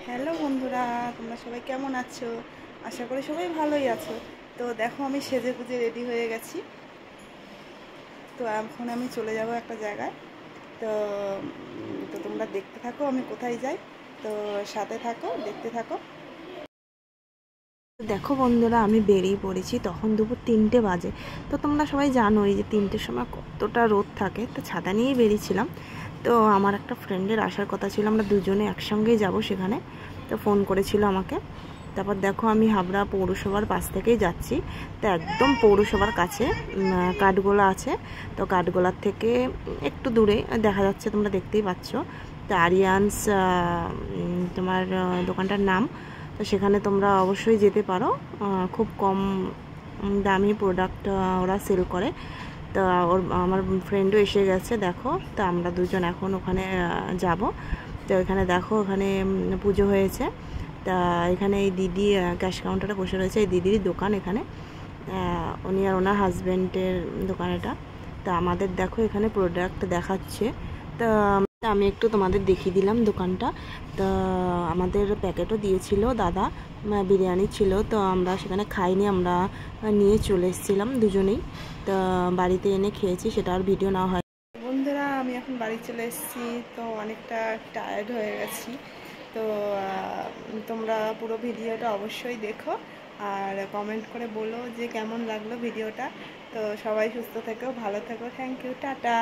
Hello বন্ধুরা, তোমরা সবাই কেমন আছো? আশা করি সবাই ভালোই আছো। তো দেখো, আমি সেজেগুজে রেডি হয়ে গেছি। তো এখন আমি চলে যাব একটা জায়গায়। তো তো তোমরা দেখতে থাকো আমি কোথায় যাই। তো সাথে থাকো, দেখতে থাকো। দেখো বন্ধুরা, আমি বেরিয়ে পড়েছি। তখন দুপুর 3টে বাজে। তো তোমরা সবাই জানোই যে 3টের সময় কতটা রোদ থাকে। তো ছাতা নিয়েই বেরিয়েছিলাম। তো আমার একটা ফ্রেন্ডের আসার কথা ছিল, আমরা দুজনে একসঙ্গেই যাব সেখানে। তো ফোন করেছিল আমাকে। তারপর দেখো, আমি হাবড়া পৌরসভার পাশ থেকেই যাচ্ছি। তো একদম পৌরসভার কাছে কাঠগোলা আছে। তো কাঠগোলার থেকে একটু দূরে দেখা যাচ্ছে, তোমরা দেখতেই পাচ্ছ। তো আরিয়ান্স তোমার দোকানটার নাম। তো সেখানে তোমরা অবশ্যই যেতে পারো। খুব কম দামি প্রোডাক্ট ওরা সেল করে। তো আমার ফ্রেন্ডও এসে গেছে দেখো। তো আমরা দুজন এখন ওখানে যাব। তো এখানে দেখো, ওখানে পুজো হয়েছে। তা এখানে এই দিদি ক্যাশ কাউন্টারে বসে রয়েছে। এই দিদির দোকান এখানে। উনি আর ওনার হাজব্যান্ডের দোকান এটা। তা আমাদের দেখো এখানে প্রোডাক্ট দেখাচ্ছে। তা আমি একটু তোমাদের দেখিয়ে দিলাম দোকানটা। তা আমাদের প্যাকেটও দিয়েছিল দাদা, বিরিয়ানি ছিল। তো আমরা সেখানে খাইনি, আমরা নিয়ে চলে এসেছিলাম দুজনেই। তা বাড়িতে এনে খেয়েছি, সেটা আর ভিডিও না হয়। বন্ধুরা, আমি এখন বাড়ি চলে এসেছি। তো অনেকটা টায়ার্ড হয়ে গেছি। তো তোমরা পুরো ভিডিওটা অবশ্যই দেখো আর কমেন্ট করে বলো যে কেমন লাগলো ভিডিওটা। তো সবাই সুস্থ থেকো, ভালো থেকো। Thank you, tata.